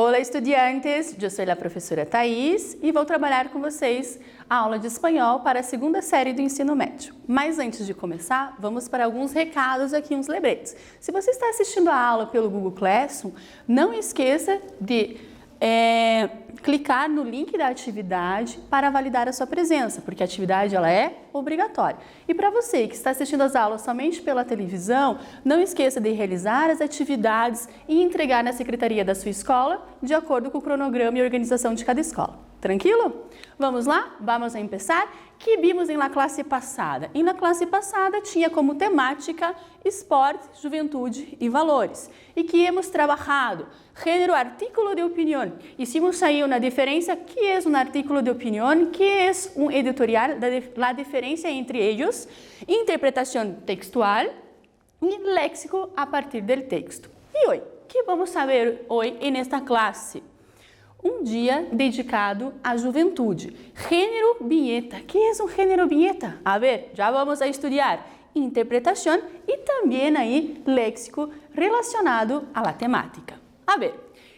Olá, estudiantes! Eu sou a professora Thaís e vou trabalhar com vocês a aula de espanhol para a segunda série do ensino médio. Mas antes de começar, vamos para alguns recados aqui, uns lembretes. Se você está assistindo a aula pelo Google Classroom, não esqueça de clicar no link da atividade para validar a sua presença, porque a atividade ela é obrigatória. E para você que está assistindo as aulas somente pela televisão, não esqueça de realizar as atividades e entregar na secretaria da sua escola, de acordo com o cronograma e organização de cada escola. Tranquilo? Vamos lá? Vamos a começar? Que vimos em la classe passada? Em la classe passada tinha como temática esporte, juventude e valores. E que hemos trabalhado gênero, artículo de opinião. Hicimos aí uma diferença, que é um artículo de opinião, que é um editorial, a diferença entre eles, interpretação textual e léxico a partir do texto. E hoje, o que vamos saber hoje nesta classe? Um dia dedicado à juventude. Gênero vinheta. O que é um gênero vinheta? A ver, já vamos a estudar interpretação e também aí léxico relacionado à temática. A ver,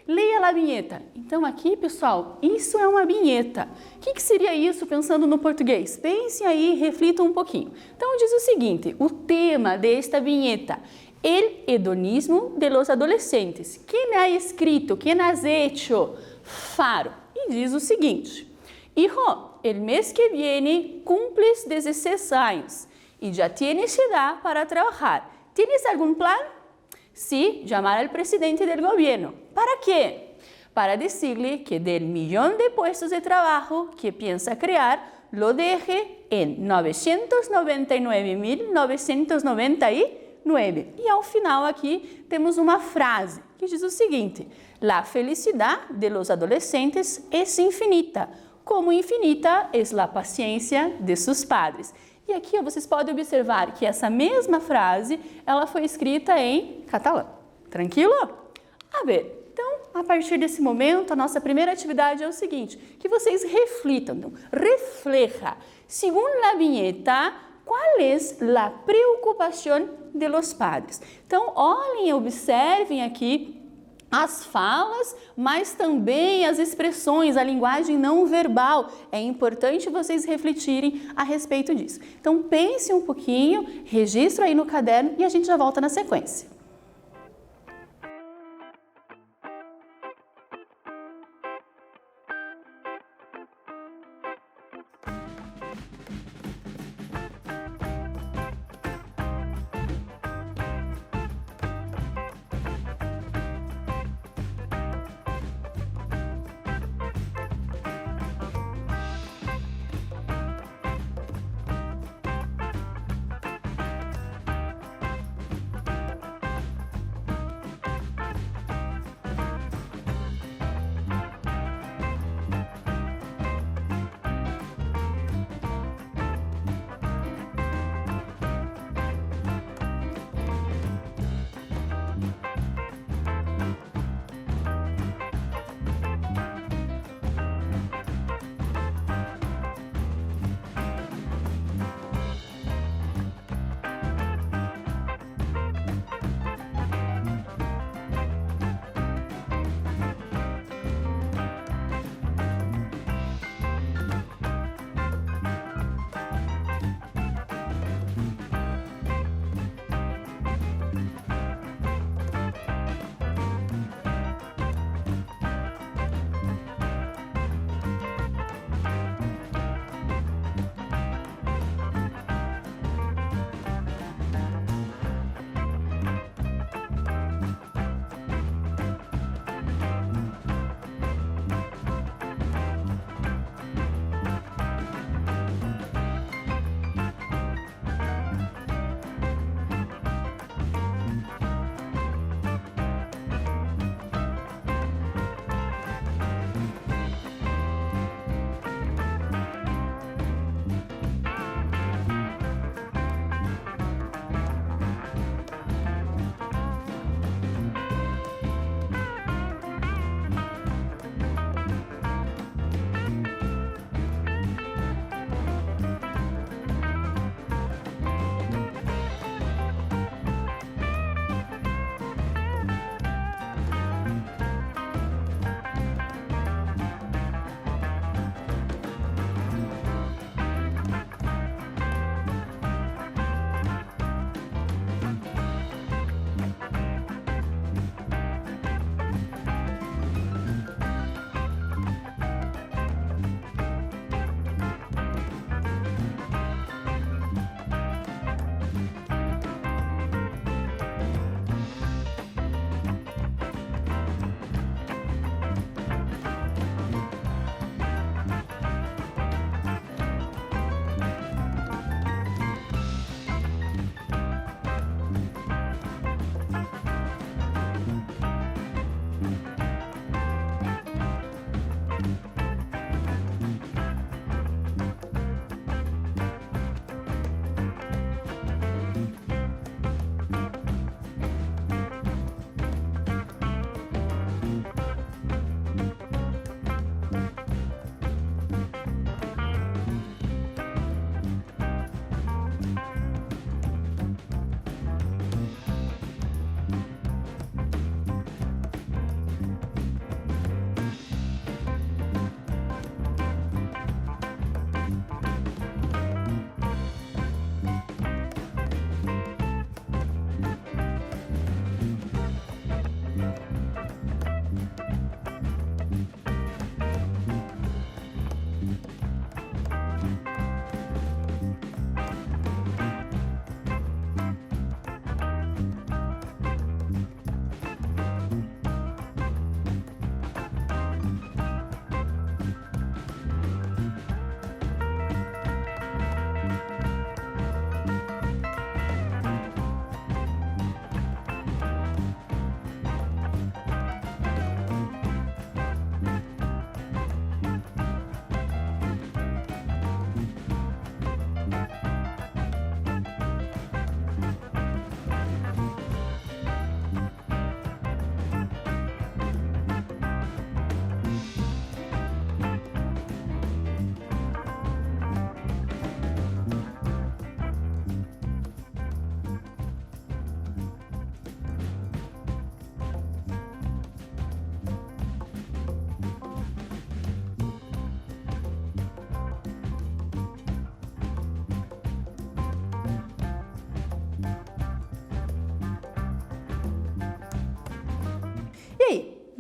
leia a vinheta. Então aqui, pessoal, isso é uma vinheta. O que seria isso pensando no português? Pense aí, reflita um pouquinho. Então diz o seguinte, o tema desta vinheta: el hedonismo de los adolescentes. Quem ha escrito, quem has hecho? Faro. E diz o seguinte: hijo, el mes que viene cumples 16 años y ya tienes edad para trabajar. ¿Tienes algún plan? Sí, llamar al presidente del gobierno. ¿Para qué? Para decirle que del millón de puestos de trabajo que piensa crear, lo deje en 999.999. E ao final aqui temos uma frase que diz o seguinte: la felicidad de los adolescentes es infinita, como infinita es la paciencia de sus padres. E aqui vocês podem observar que essa mesma frase, ela foi escrita em catalão. Tranquilo? A ver, então, a partir desse momento, a nossa primeira atividade é o seguinte, que vocês reflitam, então, refleja, segundo a vinheta, qual é a preocupação de los padres. Então, olhem e observem aqui as falas, mas também as expressões, a linguagem não verbal. É importante vocês refletirem a respeito disso. Então, pense um pouquinho, registra aí no caderno e a gente já volta na sequência.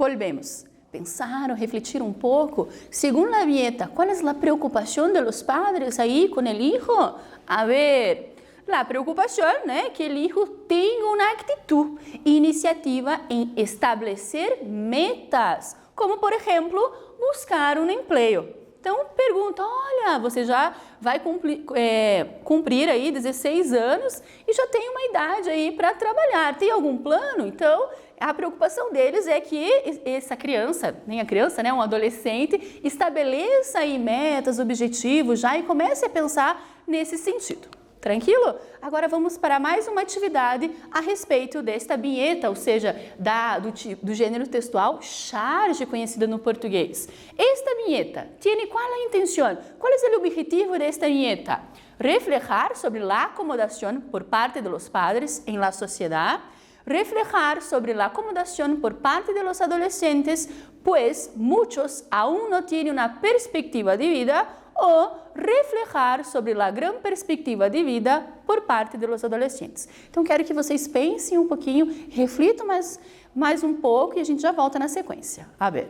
volvemos. Pensaram, refletiram un poco. Según la viñeta, ¿cuál es la preocupación de los padres ahí con el hijo? A ver, la preocupación es que el hijo tenga una actitud e iniciativa en establecer metas, como por ejemplo, buscar um emprego. Então, pergunta, olha, você já vai cumprir aí 16 anos e já tem uma idade aí para trabalhar. Tem algum plano? Então, a preocupação deles é que essa criança, nem a criança, né, um adolescente, estabeleça aí metas, objetivos já e comece a pensar nesse sentido. Tranquilo? Agora vamos para mais uma atividade a respeito desta vinheta, ou seja, do gênero textual charge, conhecida no português. Esta vinheta tiene qual a intenção? Qual é o objetivo desta vinheta? Reflejar sobre a acomodação por parte de los padres en la sociedad, reflejar sobre la acomodación por parte de los adolescentes, pues muchos aún no tienen una perspectiva de vida, ou reflejar sobre a grande perspectiva de vida por parte dos adolescentes. Então, quero que vocês pensem um pouquinho, reflitam mais um pouco e a gente já volta na sequência. A ver.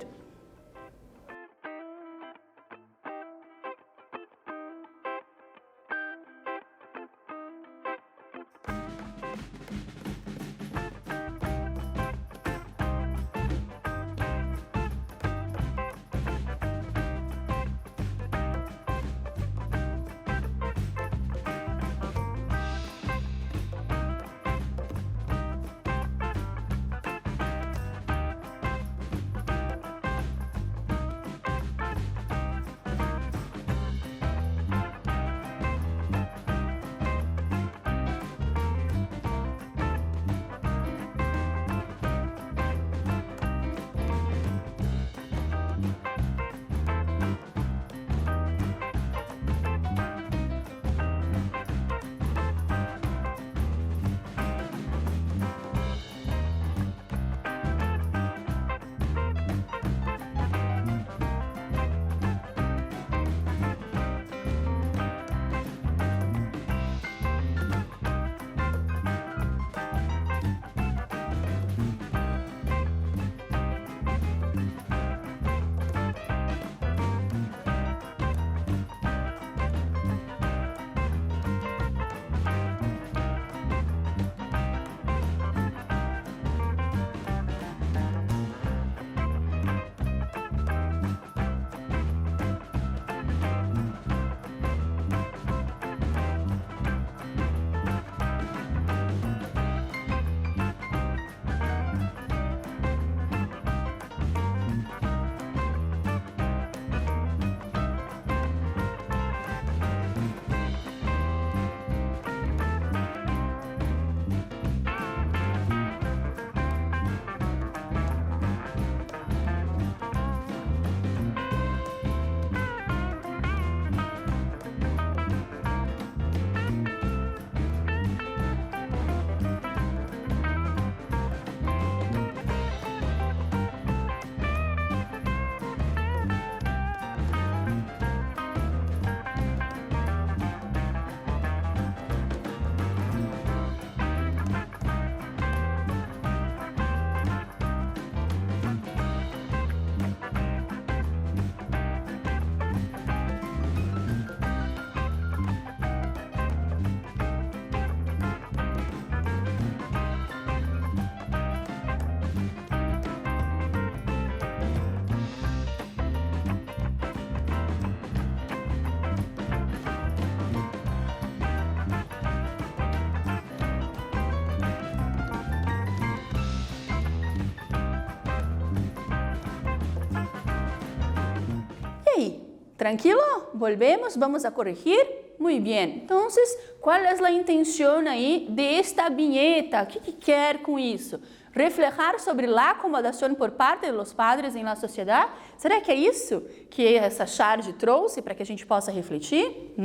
¿Tranquilo? ¿Volvemos? ¿Vamos a corregir? Muy bien. Entonces, ¿cuál es la intención ahí de esta viñeta? ¿Qué quer com isso? Reflejar sobre a acomodação por parte dos padres em la sociedade? Será que é isso que essa charge trouxe para que a gente possa refletir?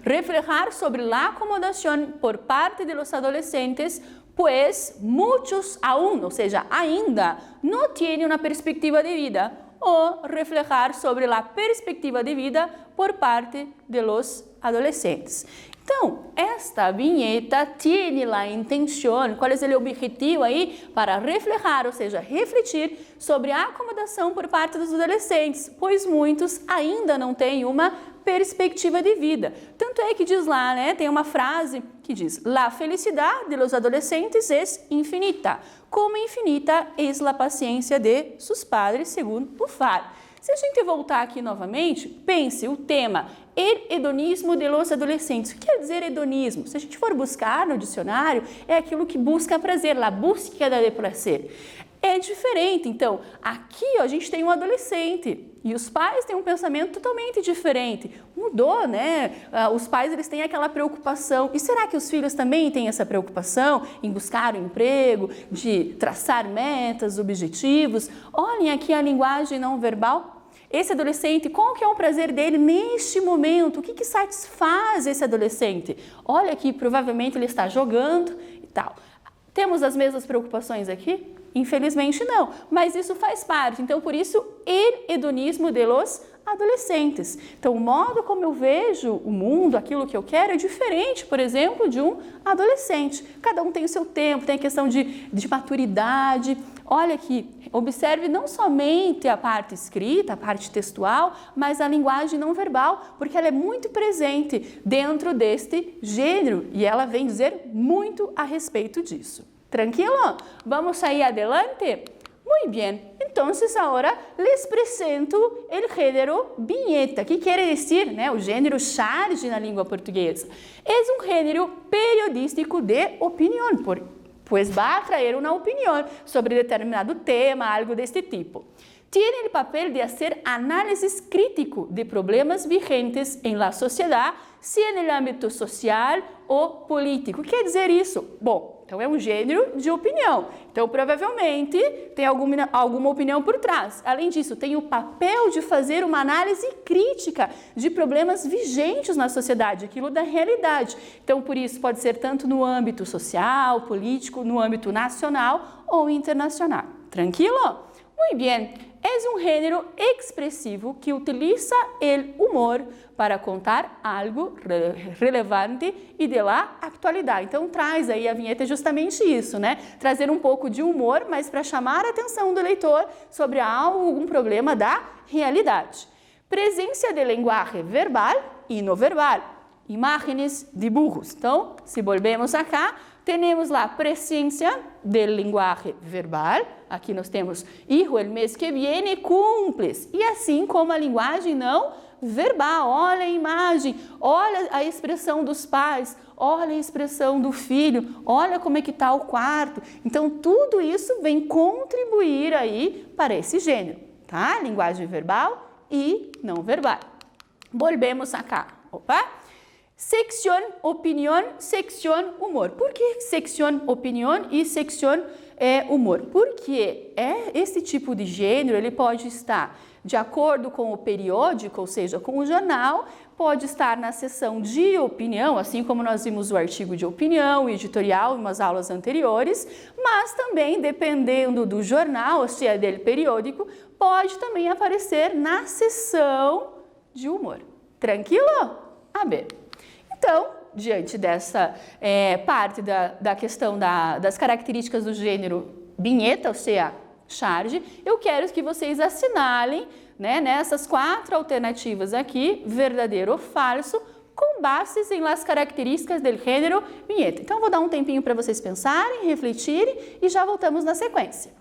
Reflejar sobre a acomodação por parte de los adolescentes, pues muitos aún, ou seja, ainda, não têm uma perspectiva de vida o reflejar sobre a perspectiva de vida por parte de los adolescentes. Então, esta vinheta tem a intenção, qual é o objetivo aí? Para reflejar, ou seja, refletir sobre a acomodação por parte dos adolescentes, pois muitos ainda não têm uma perspectiva de vida. Tanto é que diz lá, né, tem uma frase que diz: "La felicidade de los adolescentes es infinita, como infinita es la paciência de sus padres", segundo Buffar. Se a gente voltar aqui novamente, pense o tema el hedonismo de los adolescentes. O que quer dizer hedonismo? Se a gente for buscar no dicionário, é aquilo que busca prazer, a búsqueda de prazer. É diferente, então, aqui ó, a gente tem um adolescente e os pais têm um pensamento totalmente diferente. Mudou, né? Os pais eles têm aquela preocupação. E será que os filhos também têm essa preocupação em buscar um emprego, de traçar metas, objetivos? Olhem aqui a linguagem não verbal. Esse adolescente, qual que é o prazer dele neste momento? O que satisfaz esse adolescente? Olha aqui, provavelmente ele está jogando e tal. Temos as mesmas preocupações aqui? Infelizmente não, mas isso faz parte. Então, por isso, el hedonismo de los adolescentes. Então, o modo como eu vejo o mundo, aquilo que eu quero, é diferente, por exemplo, de um adolescente. Cada um tem o seu tempo, tem a questão de maturidade. Olha aqui, observe não somente a parte escrita, a parte textual, mas a linguagem não verbal, porque ela é muito presente dentro deste gênero e ela vem dizer muito a respeito disso. Tranquilo? Vamos sair adelante? Muy bien, entonces ahora les presento el género vinheta, que quer dizer, né, o gênero charge na língua portuguesa. É um gênero periodístico de opinião, pois vai trazer uma opinião sobre determinado tema, algo deste tipo. Tiene el papel de hacer análisis crítico de problemas vigentes en la sociedad, se en el ámbito social ou político. Quer dizer isso? Bom, então é um gênero de opinião. Então, provavelmente, tem alguma opinião por trás. Além disso, tem o papel de fazer uma análise crítica de problemas vigentes na sociedade, aquilo da realidade. Então, por isso, pode ser tanto no âmbito social, político, no âmbito nacional ou internacional. Tranquilo? Muito bem. É um gênero expressivo que utiliza o humor para contar algo relevante e de lá atualidade. Então traz aí a vinheta justamente isso, né? Trazer um pouco de humor, mas para chamar a atenção do leitor sobre algum problema da realidade. Presença de linguagem verbal e não verbal. Imagens, dibujos. Então, se volvemos acá, temos lá presencia del lenguaje verbal, aqui nós temos hijo el mes que viene cumples, e assim como a linguagem não verbal, olha a imagem, olha a expressão dos pais, olha a expressão do filho, olha como é que está o quarto. Então, tudo isso vem contribuir aí para esse gênero, tá? Linguagem verbal e não verbal. Volvemos acá, opa! Sección, opinión, sección, humor. Por que sección, opinión e sección humor? Porque esse tipo de gênero, ele pode estar de acordo com o periódico, ou seja, com o jornal, pode estar na seção de opinião, assim como nós vimos o artigo de opinião, o editorial em umas aulas anteriores, mas também, dependendo do jornal, ou seja, dele periódico, pode também aparecer na seção de humor. Tranquilo? A ver. Então, diante dessa parte da questão das características do gênero vinheta, ou seja, charge, eu quero que vocês assinalem, né, nessas 4 alternativas aqui, verdadeiro ou falso, com bases em las características do gênero vinheta. Então, vou dar um tempinho para vocês pensarem, refletirem e já voltamos na sequência.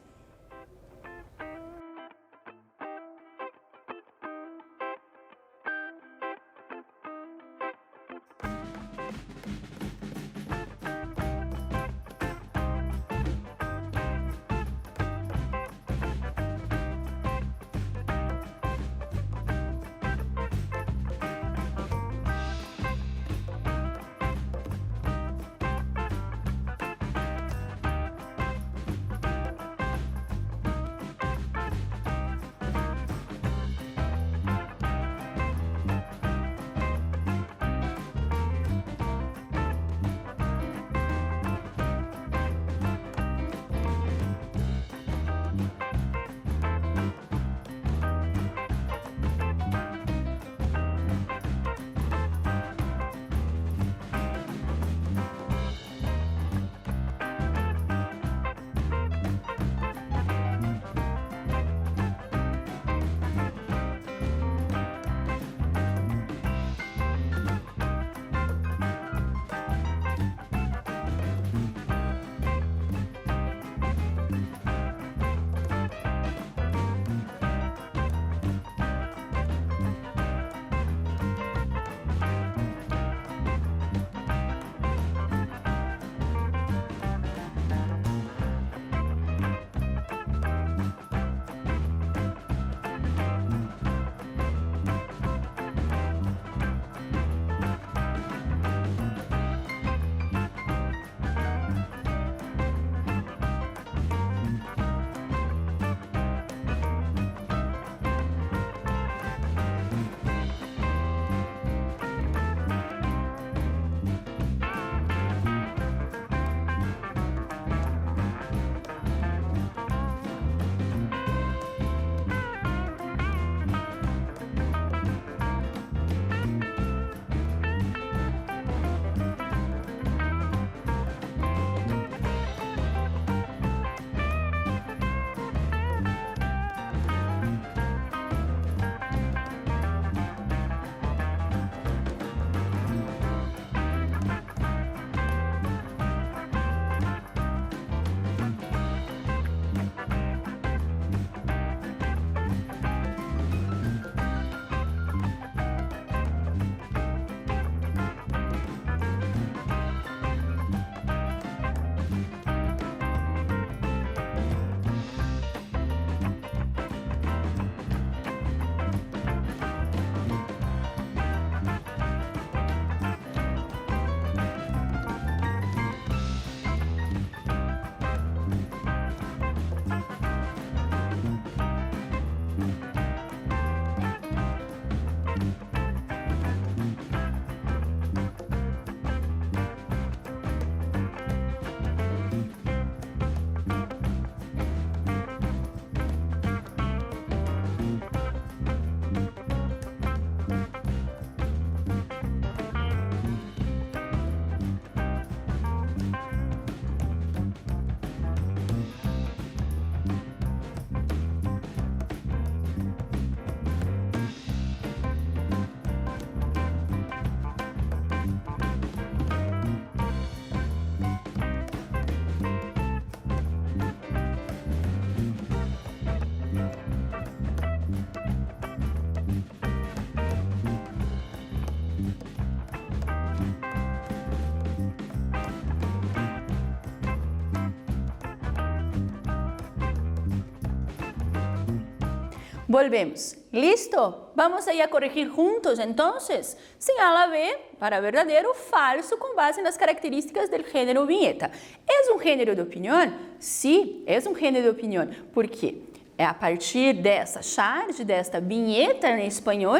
Volvemos. ¿Listo? Vamos a corregir juntos entonces. Señala B para verdadero o falso com base nas características do gênero vinheta. É um gênero de opinião? Sim, é um gênero de opinião. Por quê? É a partir dessa charge, desta vinheta em espanhol,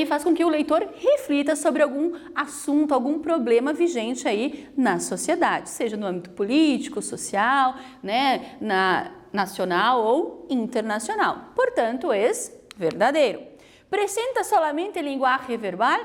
faz com que o leitor reflita sobre algum assunto, algum problema vigente aí na sociedade, seja no âmbito político, social, né, nacional ou internacional. Portanto, é verdadeiro. Presenta solamente linguagem verbal?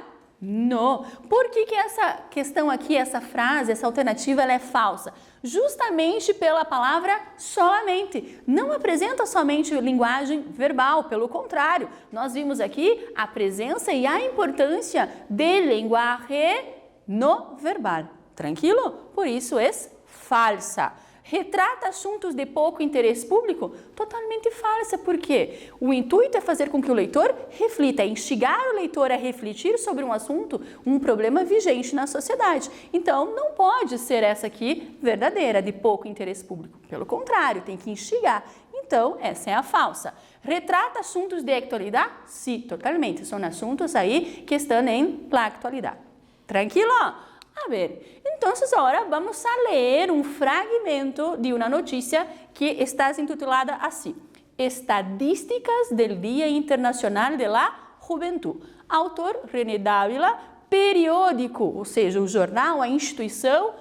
Não. Por que essa questão aqui, essa frase, essa alternativa, ela é falsa? Justamente pela palavra solamente. Não apresenta somente linguagem verbal, pelo contrário. Nós vimos aqui a presença e a importância de linguagem no verbal. Tranquilo? Por isso é falsa. Retrata assuntos de pouco interesse público? Totalmente falsa, porque o intuito é fazer com que o leitor reflita, instigar o leitor a refletir sobre um assunto, um problema vigente na sociedade. Então, não pode ser essa aqui verdadeira, de pouco interesse público. Pelo contrário, tem que instigar. Então, essa é a falsa. Retrata assuntos de atualidade? Sim, totalmente. São assuntos aí que estão em la atualidade. Tranquilo? A ver, então agora vamos a ler um fragmento de uma notícia que está intitulada assim: Estadísticas del Dia Internacional de la Juventud. Autor René Dávila, periódico, ou seja, o jornal, a instituição,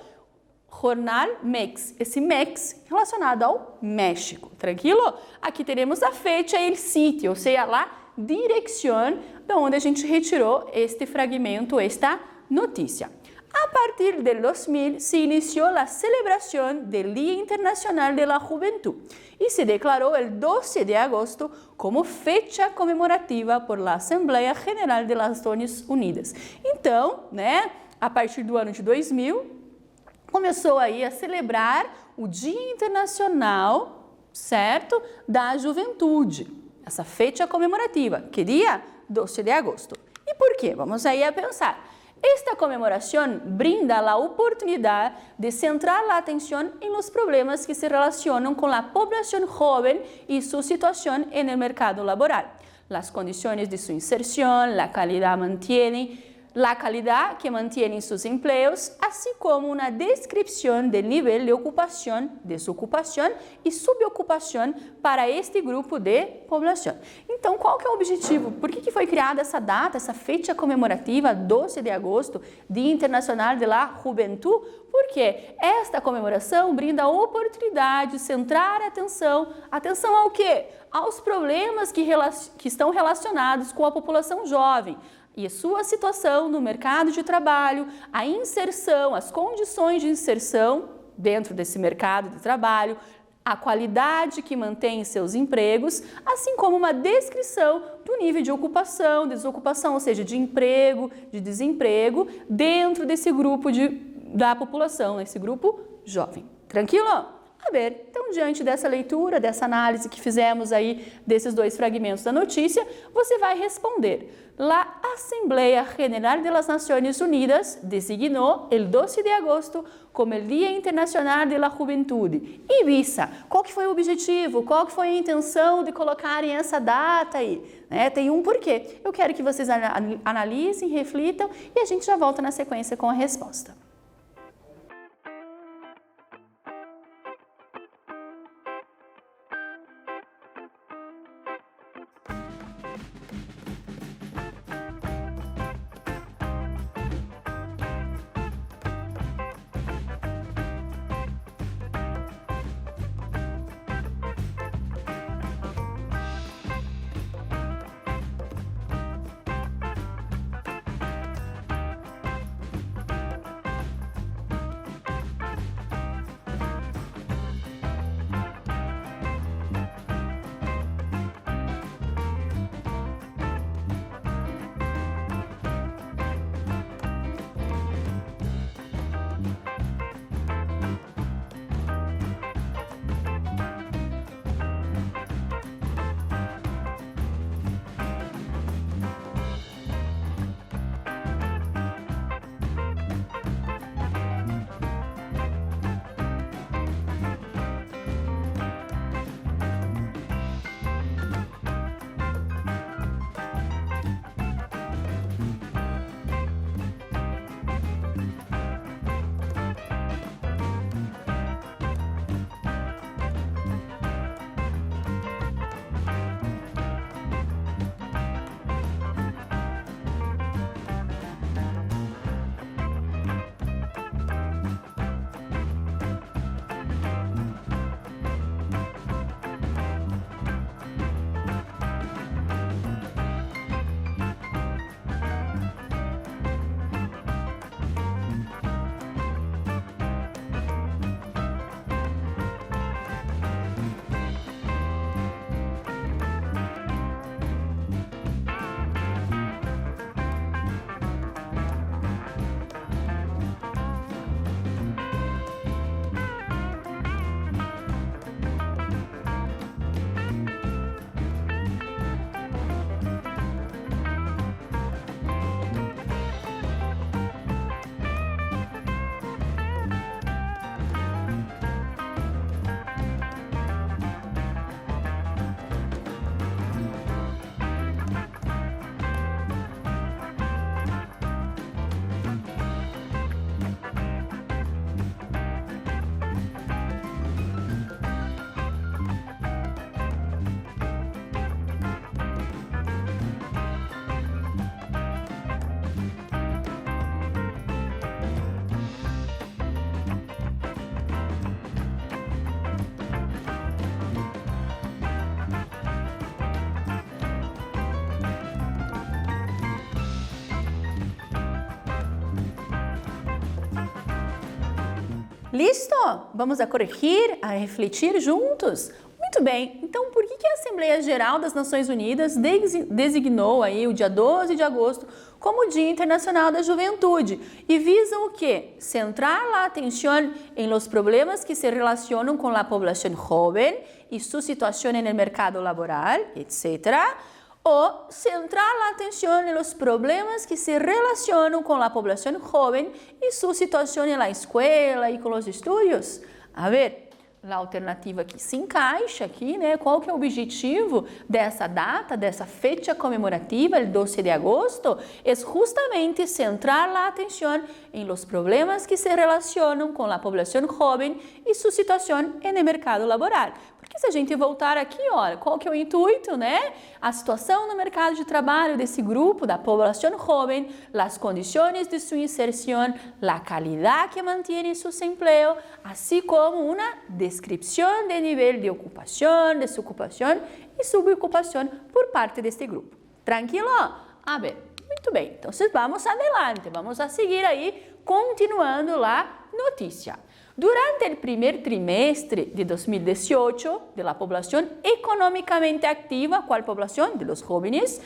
Jornal MEX. Esse MEX relacionado ao México. Tranquilo? Aqui teremos a fecha e o sítio, ou seja, a direção de onde a gente retirou este fragmento, esta notícia. A partir del 2000 se inició la celebración del Día Internacional de la Juventud y se declaró el 12 de agosto como fecha comemorativa por la Assembleia General de las Nações Unidas. Então, né, a partir do ano de 2000, começou aí a celebrar o Dia Internacional, certo, da Juventude. Essa fecha comemorativa, que dia? 12 de agosto. E por quê? Vamos aí a pensar. Esta comemoración brinda la oportunidad de centrar la atención en los problemas que se relacionan con la población joven y su situación en el mercado laboral. Las condiciones de su inserción, la calidad que mantienen sus empleos, así como una descripción del nivel de ocupación, desocupación y subocupación para este grupo de población. Então, qual que é o objetivo? Por que foi criada essa data, essa fecha comemorativa, 12 de agosto, Dia Internacional de la Juventud? Porque esta comemoração brinda a oportunidade de centrar a atenção ao quê? Aos problemas que estão relacionados com a população jovem, e a sua situação no mercado de trabalho, a inserção, as condições de inserção dentro desse mercado de trabalho, a qualidade que mantém seus empregos, assim como uma descrição do nível de ocupação, desocupação, ou seja, de emprego, de desemprego, dentro desse grupo da população, esse grupo jovem. Tranquilo? A ver, então, diante dessa leitura, dessa análise que fizemos aí desses dois fragmentos da notícia, você vai responder. La Assembleia General de las Nações Unidas designou el 12 de agosto como el Dia Internacional de la Juventude. E visa, qual que foi o objetivo? Qual que foi a intenção de colocarem essa data aí? Tem um porquê. Eu quero que vocês analisem, reflitam e a gente já volta na sequência com a resposta. Listo? Vamos a corrigir, a refletir juntos? Muito bem, então por que a Assembleia Geral das Nações Unidas designou aí o dia 12 de agosto como Dia Internacional da Juventude e visam o quê? Centrar a atenção em los problemas que se relacionam com a população jovem e sua situação no mercado laboral, etc., ou centrar a atenção em los problemas que se relacionam com a população jovem e sua situação na escola e com os estudos? A ver, a alternativa que se encaixa aqui, né? Qual que é o objetivo dessa data, dessa fecha comemorativa, o 12 de agosto? É justamente centrar a atenção em los problemas que se relacionam com a população jovem e sua situação no mercado laboral. Porque se a gente voltar aqui, olha, qual que é o intuito, né? A situação no mercado de trabalho desse grupo, da população jovem, as condições de sua inserção, a qualidade que mantém seu emprego, assim como uma descrição de nível de ocupação, desocupação e subocupação por parte deste grupo. Tranquilo? A ver, muito bem. Então, vamos adelante, vamos a seguir aí, continuando a notícia. Durante el primer trimestre de 2018, de la población económicamente activa, ¿cuál población? De los jóvenes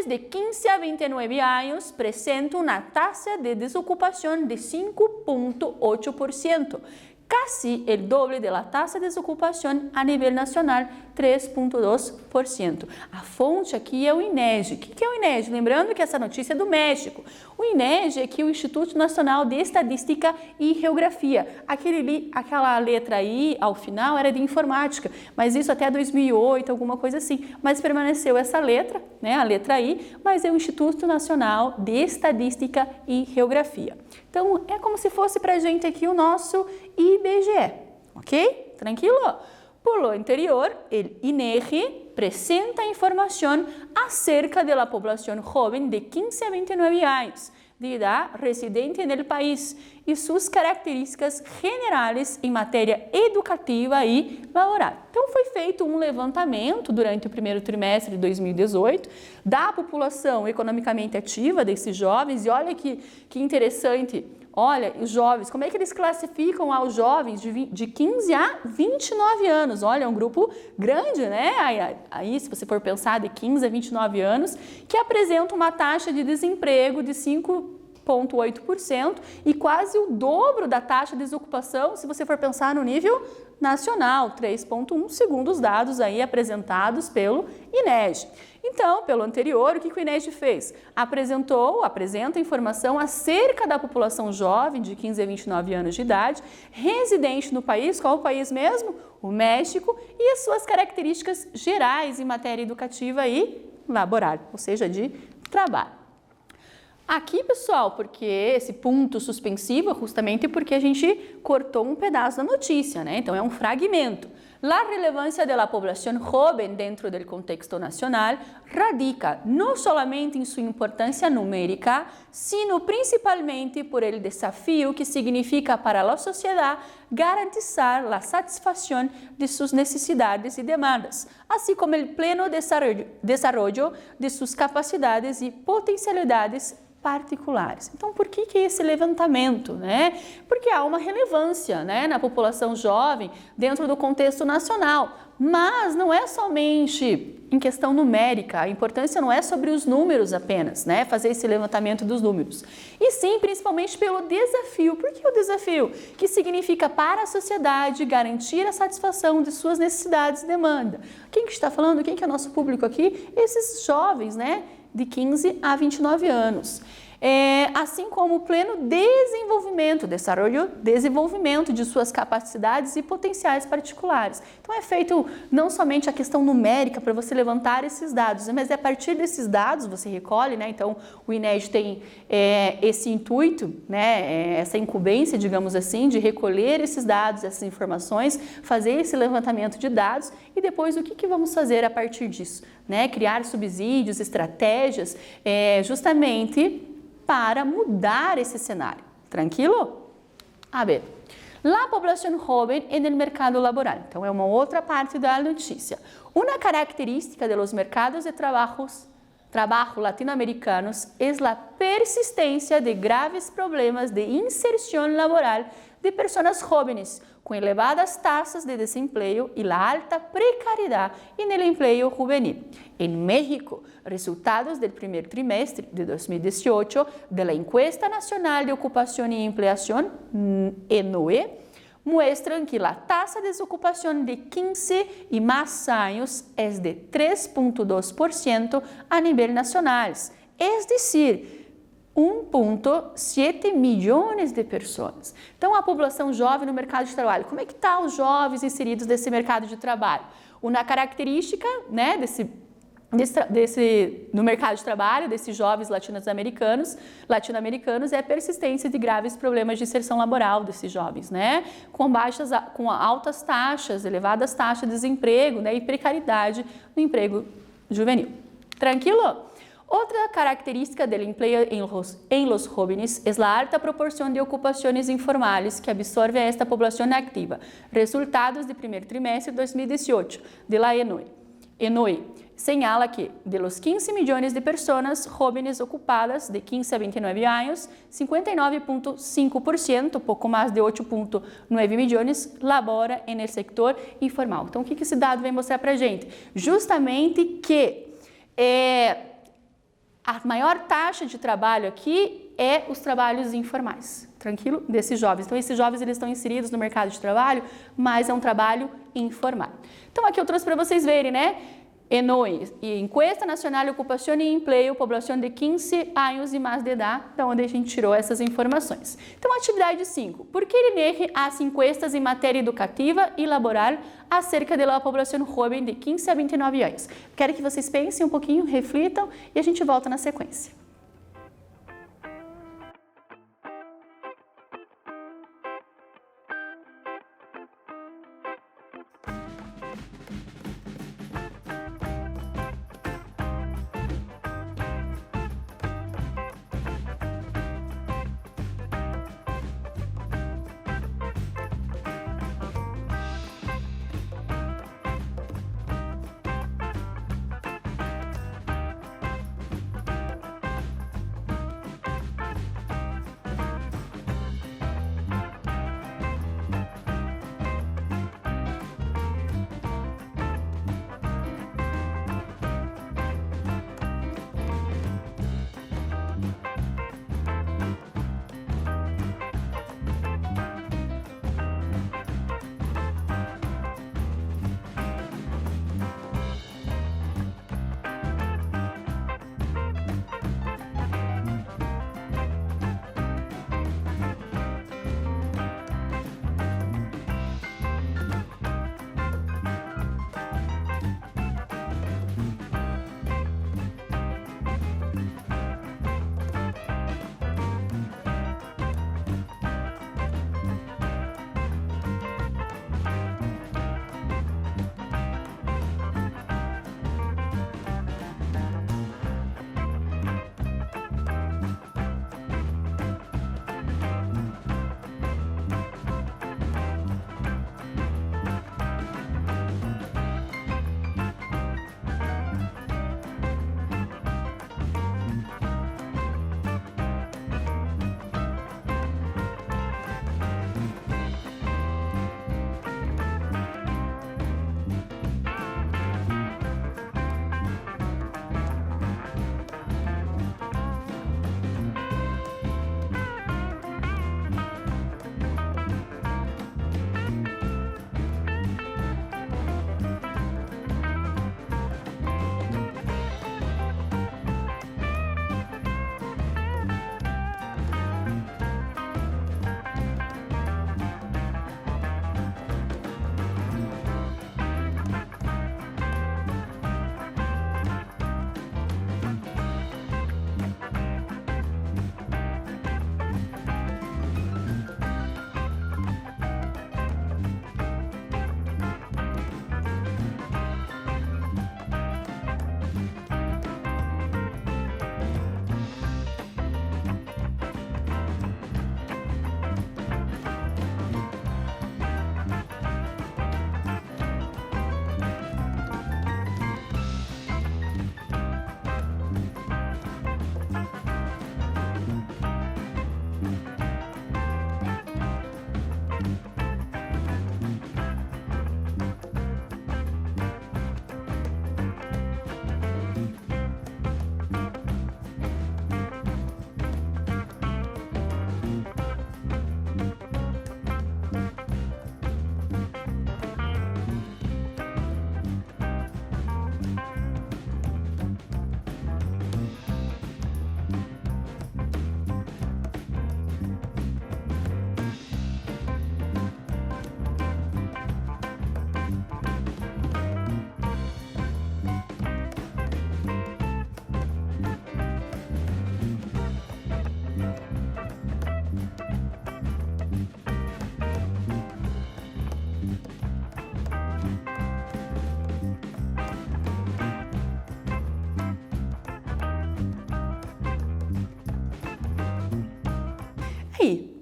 de 15 a 29 años presentan una tasa de desocupación de 5,8%, casi el doble de la tasa de desocupação a nível nacional, 3,2%. A fonte aqui é o INEGI. O que é o INEGI? Lembrando que essa notícia é do México. O INEGI é aqui o Instituto Nacional de Estadística e Geografia. Aquela letra I ao final era de informática, mas isso até 2008, alguma coisa assim. Mas permaneceu essa letra, né, a letra I, mas é o Instituto Nacional de Estadística e Geografia. Então, é como se fosse para a gente aqui o nosso IBGE, ok? Tranquilo? Por lo anterior, o INEGI apresenta informação acerca da população jovem de 15 a 29 anos de idade residente no país e suas características generais em matéria educativa e laboral. Então, foi feito um levantamento durante o primeiro trimestre de 2018 da população economicamente ativa desses jovens e olha que interessante. Olha, os jovens, como é que eles classificam aos jovens de 15 a 29 anos? Olha, é um grupo grande, né? Aí, se você for pensar, de 15 a 29 anos, que apresenta uma taxa de desemprego de 5,8% e quase o dobro da taxa de desocupação, se você for pensar no nível nacional, 3,1%, segundo os dados aí apresentados pelo INEGI. Então, pelo anterior, o que o INEGI fez? Apresenta informação acerca da população jovem de 15 a 29 anos de idade, residente no país, qual o país mesmo? O México, e as suas características gerais em matéria educativa e laboral, ou seja, de trabalho. Aqui, pessoal, porque esse ponto suspensivo é justamente porque a gente cortou um pedaço da notícia, né? Então, é um fragmento. A relevância da população jovem dentro do contexto nacional radica não somente em sua importância numérica, sino principalmente por el desafio que significa para a sociedade garantizar a satisfação de suas necessidades e demandas, assim como o pleno desarrollo de suas capacidades e potencialidades particulares. Então, por que esse levantamento, né? Porque há uma relevância, né, na população jovem dentro do contexto nacional, mas não é somente em questão numérica, a importância não é sobre os números apenas, né, fazer esse levantamento dos números, e sim, principalmente pelo desafio. Por que o desafio? Que significa para a sociedade garantir a satisfação de suas necessidades e demanda. Quem que está falando? Quem que é o nosso público aqui? Esses jovens, né, de 15 a 29 anos. Assim como o pleno desenvolvimento de suas capacidades e potenciais particulares. Então, é feito não somente a questão numérica para você levantar esses dados, mas é a partir desses dados você recolhe, né? Então, o INEGI tem esse intuito, né? Essa incumbência, digamos assim, de recolher esses dados, essas informações, fazer esse levantamento de dados e depois o que vamos fazer a partir disso, né? Criar subsídios, estratégias, justamente para mudar esse cenário. Tranquilo? A ver, a população jovem no mercado laboral. Então, é uma outra parte da notícia. Uma característica dos mercados de trabajo latinoamericanos es la persistencia de graves problemas de inserción laboral de personas jóvenes con elevadas tasas de desempleo y la alta precariedad en el empleo juvenil. En México, resultados del primer trimestre de 2018 de la Encuesta Nacional de Ocupación y Empleación, ENOE, muestran que la tasa de desocupación de 15 y más años es de 3,2% a nivel nacional, es decir, 1,7 milhões de pessoas. Então, a população jovem no mercado de trabalho, como é que estão os jovens inseridos nesse mercado de trabalho? Uma característica, né, no mercado de trabalho desses jovens latino-americanos é a persistência de graves problemas de inserção laboral desses jovens, né? Com altas taxas, elevadas taxas de desemprego, né, e precariedade no emprego juvenil. Tranquilo? Otra característica del empleo en los jóvenes es la alta proporción de ocupaciones informales que absorbe a esta población activa. Resultados del primer trimestre de 2018 de la ENOE. ENOE señala que de los 15 millones de personas jóvenes ocupadas de 15 a 29 años, 59,5%, pouco mais de 8,9 milhões, labora no setor informal. Então, o que esse dado vem mostrar para a gente? Justamente que a maior taxa de trabalho aqui é os trabalhos informais, tranquilo? Desses jovens. Então, esses jovens eles estão inseridos no mercado de trabalho, mas é um trabalho informal. Então, aqui eu trouxe para vocês verem, né? ENOE, Encuesta Nacional de Ocupação e Emprego, população de 15 anos e mais de idade, da onde a gente tirou essas informações. Então, atividade 5. Por que ele as encuestas em matéria educativa e laboral acerca da população jovem de 15 a 29 anos? Quero que vocês pensem um pouquinho, reflitam e a gente volta na sequência.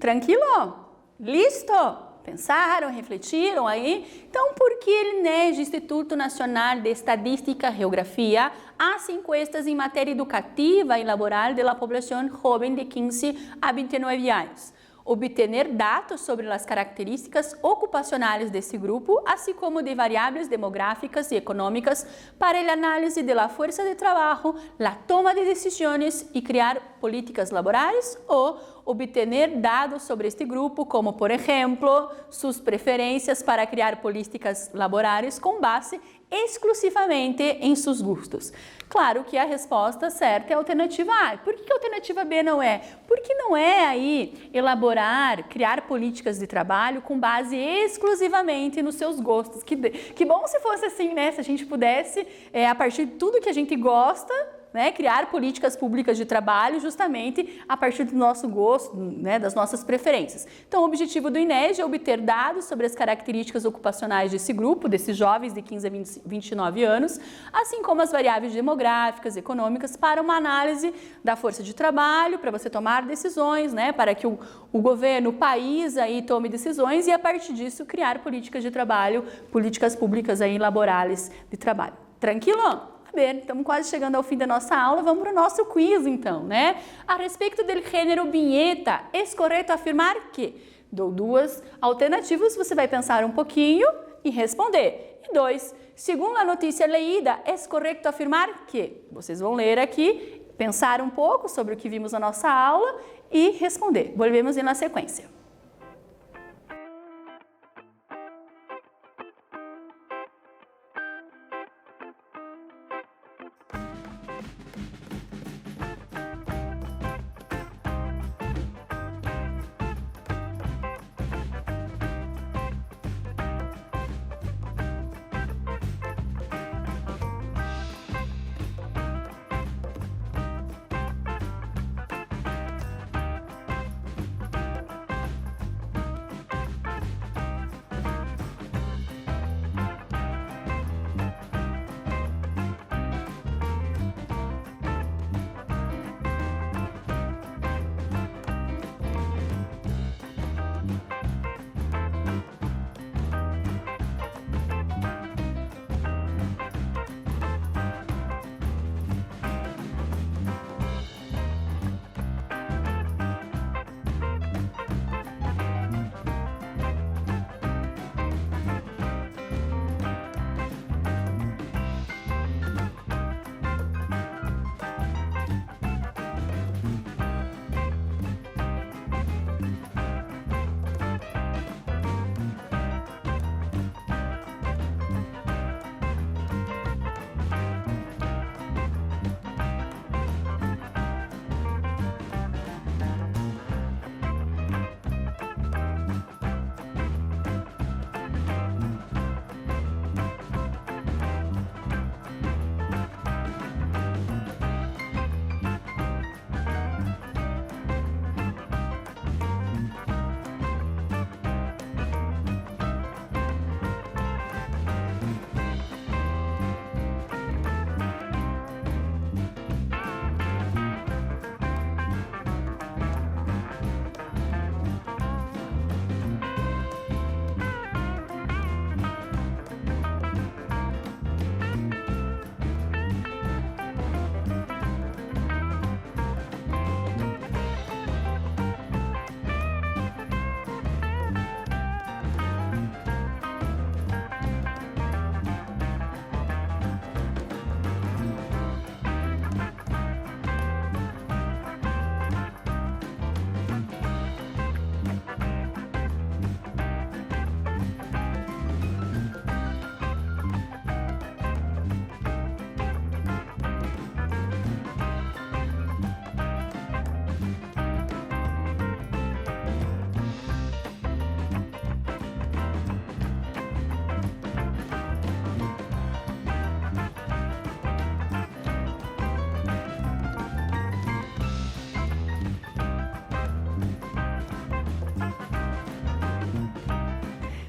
Tranquilo? Listo? Pensaram, refletiram aí? Então, por que o INEGI, Instituto Nacional de Estadística e Geografia, as encuestas em matéria educativa e laboral da população jovem de 15 a 29 anos? Obter dados sobre as características ocupacionais desse grupo, assim como de variáveis demográficas e econômicas para a análise da força de trabalho, a toma de decisões e criar políticas laborais, ou obter dados sobre este grupo, como, por exemplo, suas preferências para criar políticas laborais com base exclusivamente em seus gostos. Claro que a resposta certa é a alternativa A. Por que a alternativa B não é? Porque não é aí elaborar, criar políticas de trabalho com base exclusivamente nos seus gostos. Que bom se fosse assim, né? Se a gente pudesse, a partir de tudo que a gente gosta, né, criar políticas públicas de trabalho justamente a partir do nosso gosto, né, das nossas preferências. Então, o objetivo do INEGI é obter dados sobre as características ocupacionais desse grupo, desses jovens de 15 a 29 anos, assim como as variáveis demográficas, econômicas, para uma análise da força de trabalho, para você tomar decisões, né, para que o governo, o país aí tome decisões e, a partir disso, criar políticas de trabalho, políticas públicas aí laborais de trabalho. Tranquilo? Bem, estamos quase chegando ao fim da nossa aula, vamos para o nosso quiz então, né? A respeito do gênero vinheta, é correto afirmar que? Dou duas alternativas, você vai pensar um pouquinho e responder. E 2, segundo a notícia leída, é correto afirmar que? Vocês vão ler aqui, pensar um pouco sobre o que vimos na nossa aula e responder. Volvemos na sequência.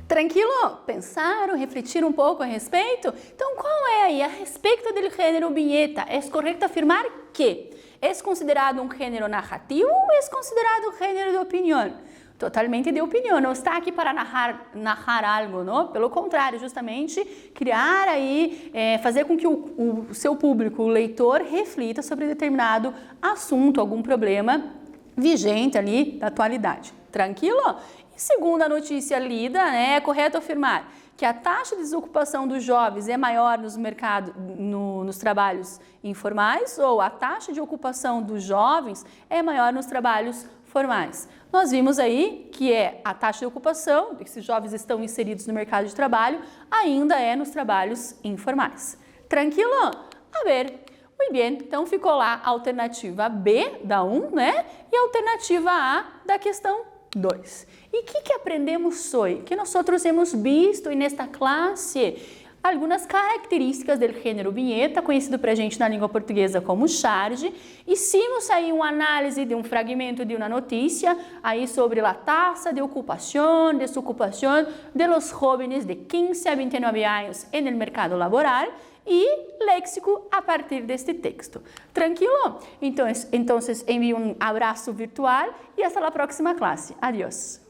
Tranquilo? Pensaram, refletiram um pouco a respeito? Então, qual é aí a respeito do gênero vinheta? É correto afirmar que é considerado um gênero narrativo ou é considerado um gênero de opinião? totalmente de opinião, não está aqui para narrar algo, não? Pelo contrário, justamente criar aí, fazer com que o seu público, o leitor, reflita sobre determinado assunto, algum problema vigente ali da atualidade. Tranquilo? E segundo a notícia lida, é correto afirmar que a taxa de desocupação dos jovens é maior nos trabalhos informais ou a taxa de ocupação dos jovens é maior nos trabalhos formais. Nós vimos aí que a taxa de ocupação, esses jovens estão inseridos no mercado de trabalho, ainda é nos trabalhos informais. Tranquilo? A ver. Muito bem, então ficou lá a alternativa B da 1, né? E a alternativa A da questão 2. E o que aprendemos hoje? Que nós hemos visto nesta classe algumas características do gênero vinheta, conhecido para a gente na língua portuguesa como charge. Hicimos aí uma análise de um fragmento de uma notícia aí sobre a taxa de ocupação, desocupação de los jóvenes de 15 a 29 anos no mercado laboral e léxico a partir deste texto. Tranquilo? Então envio um abraço virtual e até a próxima classe. Adiós.